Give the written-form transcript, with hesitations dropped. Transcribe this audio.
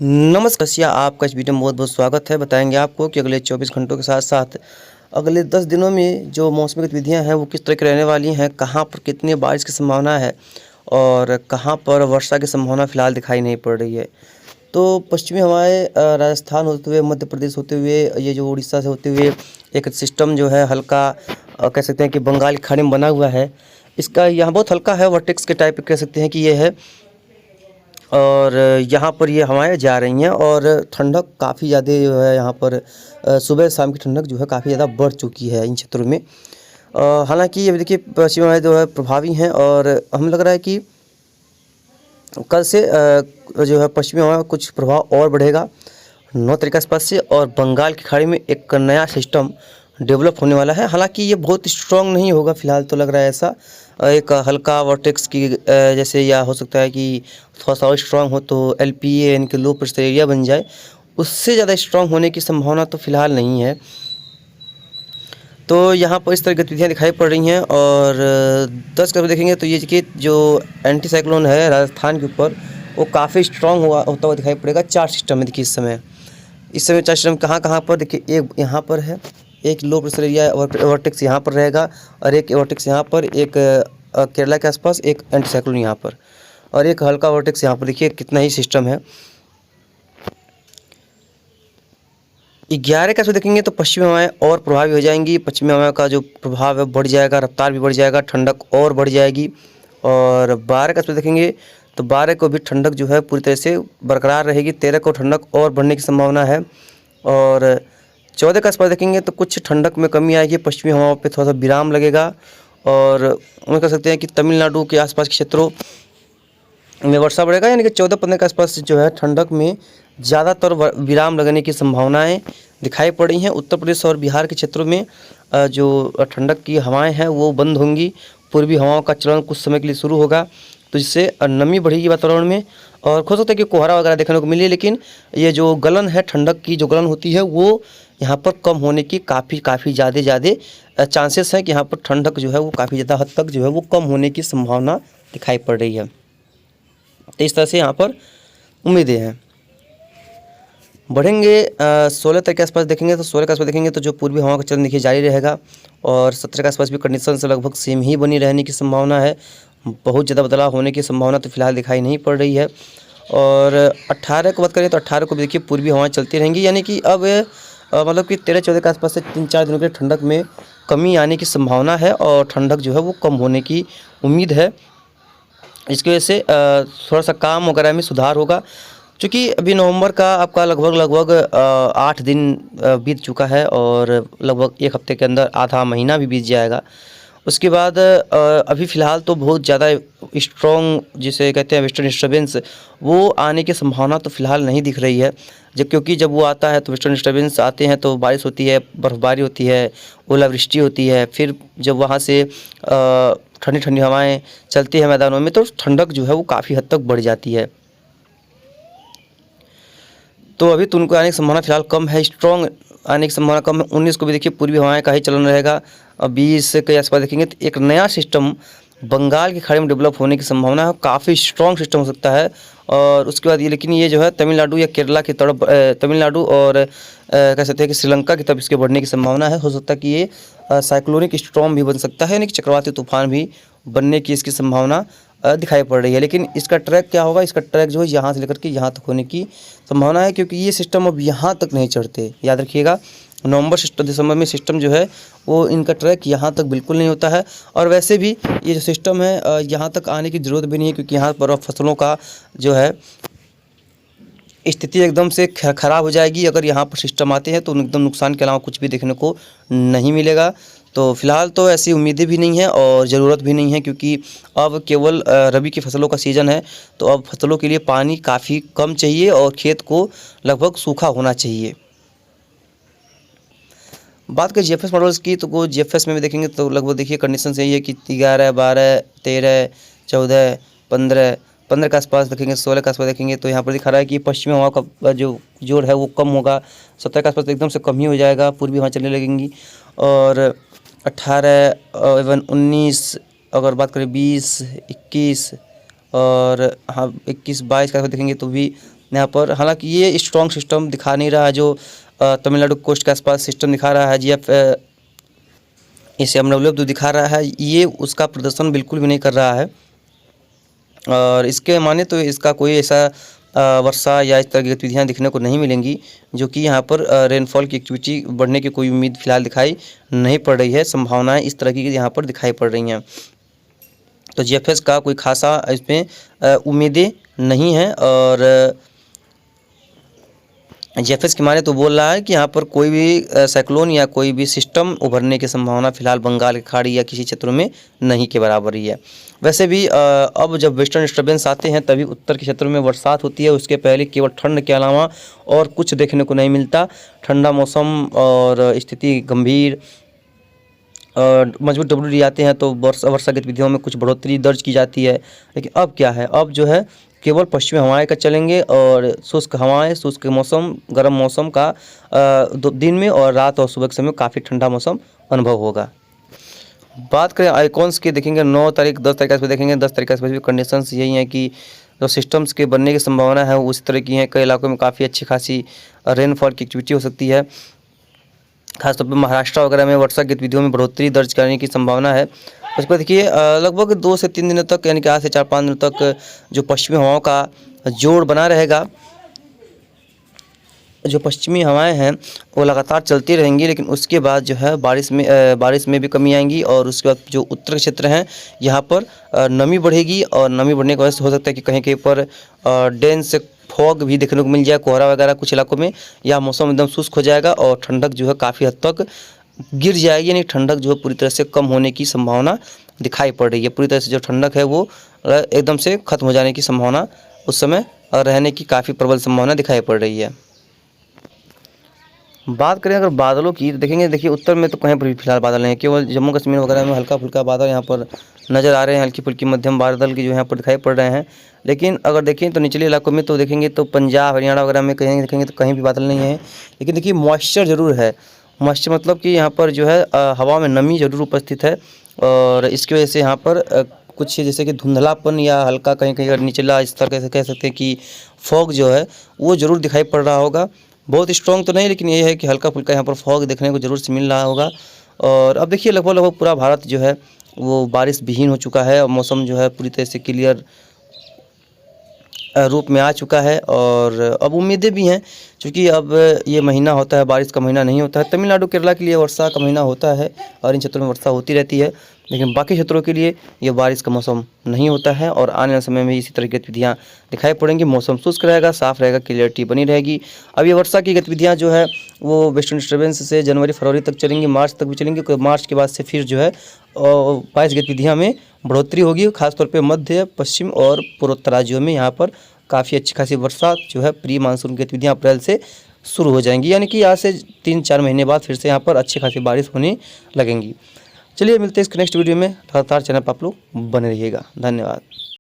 नमस्कार, आपका इस वीडियो में बहुत बहुत स्वागत है। बताएंगे आपको कि अगले 24 घंटों के साथ साथ अगले 10 दिनों में जो मौसमी गतिविधियां हैं वो किस तरह की रहने वाली हैं, कहां पर कितनी बारिश की संभावना है और कहां पर वर्षा की संभावना फ़िलहाल दिखाई नहीं पड़ रही है। तो पश्चिमी हवाएं राजस्थान होते हुए, मध्य प्रदेश होते हुए, ये जो उड़ीसा से होते हुए एक सिस्टम जो है हल्का कह सकते हैं कि बंगाल की खाड़ी में बना हुआ है। इसका यहाँ बहुत हल्का है, वर्टेक्स के टाइप कह सकते हैं कि ये है। और यहाँ पर ये हवाएं जा रही हैं और ठंडक काफ़ी ज़्यादा जो है यहाँ पर सुबह शाम की ठंडक जो है काफ़ी ज़्यादा बढ़ चुकी है इन क्षेत्रों में। हालांकि ये देखिए पश्चिमी हवाएं जो है प्रभावी हैं और हमें लग रहा है कि कल से जो है पश्चिमी हवा का कुछ प्रभाव और बढ़ेगा 9 तारीख के आसपास से, और बंगाल की खाड़ी में एक नया सिस्टम डेवलप होने वाला है। हालांकि ये बहुत स्ट्रॉन्ग नहीं होगा फ़िलहाल, तो लग रहा है ऐसा एक हल्का वर्टेक्स की जैसे, या हो सकता है कि थोड़ा सा और स्ट्रॉन्ग हो तो LPA यानी कि लो प्रेशर एरिया बन जाए। उससे ज़्यादा स्ट्रॉन्ग होने की संभावना तो फ़िलहाल नहीं है। तो यहाँ पर इस तरह गतिविधियाँ दिखाई पड़ रही हैं। और 10 करीब देखेंगे तो ये कि जो एंटी साइक्लोन है राजस्थान के ऊपर, वो काफ़ी स्ट्रॉन्ग होता हुआ दिखाई पड़ेगा। 4 सिस्टम है देखिए इस समय 4 सिस्टम कहाँ पर देखिए, एक यहाँ पर है, एक लो प्रेशर एरिया वर्टेक्स यहाँ पर रहेगा, और एक वर्टेक्स यहाँ पर, एक केरला के आसपास, एक एंटी साइक्लोन यहाँ पर, और एक हल्का वर्टेक्स यहाँ पर। देखिए कितना ही सिस्टम है। 11 के आसपास देखेंगे तो पश्चिमी हवाएं और प्रभावी हो जाएंगी। पश्चिमी हवाओं का जो प्रभाव है बढ़ जाएगा, रफ्तार भी बढ़ जाएगा, ठंडक और बढ़ जाएगी। और 12 के आसपास देखेंगे तो 12 को भी ठंडक जो है पूरी तरह से बरकरार रहेगी। 13 को ठंडक और बढ़ने की संभावना है। और 14 के आसपास देखेंगे तो कुछ ठंडक में कमी आएगी, पश्चिमी हवाओं पे थोड़ा सा विराम लगेगा। और हम कह सकते हैं कि तमिलनाडु के आसपास के क्षेत्रों में वर्षा बढ़ेगा, यानी कि 14-15 के आसपास जो है ठंडक में ज़्यादातर विराम लगने की संभावनाएं दिखाई पड़ रही हैं। उत्तर प्रदेश और बिहार के क्षेत्रों में जो ठंडक की हवाएं हैं वो बंद होंगी। पूर्वी हवाओं का चलन कुछ समय के लिए शुरू होगा, तो जिससे नमी बढ़ेगी वातावरण में, और हो सकता है कि कोहरा वगैरह देखने को मिले। लेकिन ये जो गलन है, ठंडक की जो गलन होती है, वो यहाँ पर कम होने की काफ़ी ज़्यादा चांसेस हैं कि यहाँ पर ठंडक जो है वो काफ़ी ज़्यादा हद तक जो है वो कम होने की संभावना दिखाई पड़ रही है। तो इस तरह से यहाँ पर उम्मीदें हैं। बढ़ेंगे 16 तारीख के आसपास देखेंगे तो 16 के आसपास देखेंगे तो जो पूर्वी हवा का चलन देखिए जारी रहेगा, और 17 के आसपास भी कंडीशन से लगभग सेम ही बनी रहने की संभावना है। बहुत ज़्यादा बदलाव होने की संभावना तो फिलहाल दिखाई नहीं पड़ रही है। और 18 की बात करें तो 18 को भी देखिए पूर्वी हवाएं चलती रहेंगी, यानी कि अब मतलब कि 13-14 के आसपास से 3-4 दिनों के ठंडक में कमी आने की संभावना है, और ठंडक जो है वो कम होने की उम्मीद है। इसकी वजह से थोड़ा सा काम वगैरह में सुधार होगा, क्योंकि अभी नवंबर का आपका लगभग 8 दिन बीत चुका है, और लगभग 1 हफ्ते के अंदर आधा महीना भी बीत जाएगा। उसके बाद अभी फ़िलहाल तो बहुत ज़्यादा स्ट्रॉन्ग जिसे कहते हैं वेस्टर्न डिस्टर्बेंस, वो आने की संभावना तो फ़िलहाल नहीं दिख रही है। क्योंकि जब वो आता है तो वेस्टर्न डिस्टर्बेंस आते हैं तो बारिश होती है, बर्फ़बारी होती है, ओलावृष्टि होती है। फिर जब वहाँ से ठंडी ठंडी हवाएं चलती हैं मैदानों में, तो ठंडक जो है वो काफ़ी हद तक बढ़ जाती है। तो अभी तो उनको आने की संभावना फिलहाल कम है, स्ट्रॉन्ग आने की संभावना कम है। 19 को भी देखिए पूर्वी हवाएं का ही चलन रहेगा। और 20 के आसपास देखेंगे तो एक नया सिस्टम बंगाल की खाड़ी में डेवलप होने की संभावना है, काफ़ी स्ट्रॉन्ग सिस्टम हो सकता है। और उसके बाद ये, लेकिन ये जो है तमिलनाडु या केरला की तरफ, तमिलनाडु और कह सकते हैं कि श्रीलंका की तरफ इसके बढ़ने की संभावना है। हो सकता है कि ये साइक्लोनिक स्टॉर्म भी बन सकता है, यानी कि चक्रवाती तूफान भी बनने की इसकी संभावना दिखाई पड़ रही है। लेकिन इसका ट्रैक क्या होगा, इसका ट्रैक जो है यहाँ से लेकर के यहाँ तक होने की संभावना है, क्योंकि ये सिस्टम अब यहाँ तक नहीं चढ़ते। याद रखिएगा, दिसंबर में सिस्टम जो है वो इनका ट्रैक यहाँ तक बिल्कुल नहीं होता है। और वैसे भी ये जो सिस्टम है यहाँ तक आने की ज़रूरत भी नहीं है, क्योंकि यहाँ पर फसलों का जो है स्थिति एकदम से ख़राब हो जाएगी। अगर यहाँ पर सिस्टम आते हैं तो एकदम नुकसान के अलावा कुछ भी देखने को नहीं मिलेगा। तो फिलहाल तो ऐसी उम्मीदें भी नहीं हैं और ज़रूरत भी नहीं है, क्योंकि अब केवल रबी की फसलों का सीज़न है। तो अब फसलों के लिए पानी काफ़ी कम चाहिए और खेत को लगभग सूखा होना चाहिए। बात करें GFS मॉडल्स की, तो वो GFS में भी देखेंगे तो लगभग देखिए कंडीशन यही है कि 11, 12, 13, 14, 15 के आसपास देखेंगे, 16 के आसपास देखेंगे तो यहाँ पर दिखा रहा है कि पश्चिमी हवा का जो जोर है वो कम होगा। 17 के आसपास तो एकदम से कम ही हो जाएगा, पूर्वी हवा चलने लगेंगी। और 18, इवन 19, अगर बात करें 20, 21 और हाँ 21, 22 का देखेंगे तो भी यहाँ पर। हालांकि ये स्ट्रॉन्ग सिस्टम दिखा नहीं रहा है जो तमिलनाडु कोस्ट के आसपास सिस्टम दिखा रहा है GF इसे MW दिखा रहा है, ये उसका प्रदर्शन बिल्कुल भी नहीं कर रहा है। और इसके माने तो इसका कोई ऐसा वर्षा या इस तरह की गतिविधियाँ दिखने को नहीं मिलेंगी, जो कि यहाँ पर रेनफॉल की एक्टिविटी बढ़ने की कोई उम्मीद फिलहाल दिखाई नहीं पड़ रही है। संभावनाएं इस तरह की यहाँ पर दिखाई पड़ रही हैं। तो GFS का कोई खासा इसमें उम्मीदें नहीं हैं। और GFS की माने तो बोल रहा है कि यहाँ पर कोई भी साइक्लोन या कोई भी सिस्टम उभरने की संभावना फिलहाल बंगाल की खाड़ी या किसी क्षेत्रों में नहीं के बराबर ही है। वैसे भी अब जब वेस्टर्न डिस्टर्बेंस आते हैं तभी उत्तर के क्षेत्रों में बरसात होती है। उसके पहले केवल ठंड के अलावा और कुछ देखने को नहीं मिलता। ठंडा मौसम और स्थिति गंभीर और मजबूत WD आते हैं तो वर्षा गतिविधियों में कुछ बढ़ोतरी दर्ज की जाती है। लेकिन अब क्या है, अब जो है केवल पश्चिमी हवाएं का चलेंगे और शुष्क हवाएं, शुष्क मौसम, गर्म मौसम का दिन में और रात और सुबह के समय काफ़ी ठंडा मौसम अनुभव होगा। बात करें आइकॉन्स की, देखेंगे 9 तारीख 10 तारीख पे देखेंगे। 10 तारीख पे भी कंडीशंस यही हैं कि जो सिस्टम्स के बनने की संभावना है उस तरह की है। कई इलाकों में काफ़ी अच्छी खासी रेनफॉल की एक्टिविटी हो सकती है। खासतौर पर महाराष्ट्र वगैरह में वर्षा गतिविधियों में बढ़ोतरी दर्ज करने की संभावना है। उसके बाद देखिए लगभग 2 से 3 दिनों तक, यानी कि आज से 4-5 दिनों तक जो पश्चिमी हवाओं का जोड़ बना रहेगा। जो पश्चिमी हवाएं हैं वो लगातार चलती रहेंगी, लेकिन उसके बाद जो है बारिश में भी कमी आएंगी। और उसके बाद जो उत्तर क्षेत्र हैं यहाँ पर नमी बढ़ेगी और नमी बढ़ने की वजह से हो सकता है कि कहीं कहीं पर डेंस फॉग भी देखने को मिल जाए, कोहरा वगैरह कुछ इलाकों में, या मौसम एकदम शुष्क हो जाएगा और ठंडक जो है काफ़ी हद तक गिर जाएगी। यानी ठंडक जो है पूरी तरह से कम होने की संभावना दिखाई पड़ रही है। पूरी तरह से जो ठंडक है वो एकदम से खत्म हो जाने की संभावना उस समय रहने की काफ़ी प्रबल संभावना दिखाई पड़ रही है। बात करें अगर बादलों की तो देखेंगे, देखिए उत्तर में तो कहीं पर भी फिलहाल बादल नहीं है। केवल जम्मू कश्मीर वगैरह में हल्का फुल्का बादल यहाँ पर नज़र आ रहे हैं। हल्की फुल्की मध्यम बादल की जो यहाँ पर दिखाई पड़ रहे हैं। लेकिन अगर देखें तो निचले इलाकों में तो देखेंगे तो पंजाब हरियाणा वगैरह में कहीं देखेंगे तो कहीं भी बादल नहीं है। लेकिन देखिए मॉइस्चर ज़रूर है। मॉइस्चर मतलब कि यहाँ पर जो है हवा में नमी ज़रूर उपस्थित है। और इसकी वजह से यहाँ पर कुछ जैसे कि धुंधलापन या हल्का कहीं कहीं अगर निचला स्तर कैसे कह सकते हैं कि फॉग जो है वो ज़रूर दिखाई पड़ रहा होगा। बहुत स्ट्रॉन्ग तो नहीं, लेकिन ये है कि हल्का फुल्का यहाँ पर फॉग देखने को ज़रूर से मिल रहा होगा। और अब देखिए लगभग पूरा भारत जो है वो बारिश विहीन हो चुका है और मौसम जो है पूरी तरह से क्लियर रूप में आ चुका है। और अब उम्मीदें भी हैं, क्योंकि अब ये महीना होता है, बारिश का महीना नहीं होता है। तमिलनाडु केरला के लिए वर्षा का महीना होता है और इन क्षेत्रों में वर्षा होती रहती है, लेकिन बाकी क्षेत्रों के लिए ये बारिश का मौसम नहीं होता है। और आने वाले समय में इसी तरह की गतिविधियाँ दिखाई पड़ेंगी। मौसम शुष्क रहेगा, साफ रहेगा, क्लियरिटी बनी रहेगी। अब ये वर्षा की गतिविधियाँ जो है वो वेस्टर्न डिस्टर्बेंस से जनवरी फरवरी तक चलेंगी, मार्च तक भी चलेंगी। मार्च के बाद से फिर जो है बारिश गतिविधियाँ में बढ़ोतरी होगी। खासतौर पर मध्य, पश्चिम और पूर्वोत्तर राज्यों में यहाँ पर काफ़ी अच्छी खासी बरसात जो है प्री मानसून गतिविधियाँ अप्रैल से शुरू हो जाएंगी। यानी कि आज से 3-4 महीने बाद फिर से यहाँ पर अच्छी खासी बारिश होने लगेंगी। चलिए मिलते हैं इसके नेक्स्ट वीडियो में। लगातार चैनल पर आप लोग बने रहिएगा। धन्यवाद।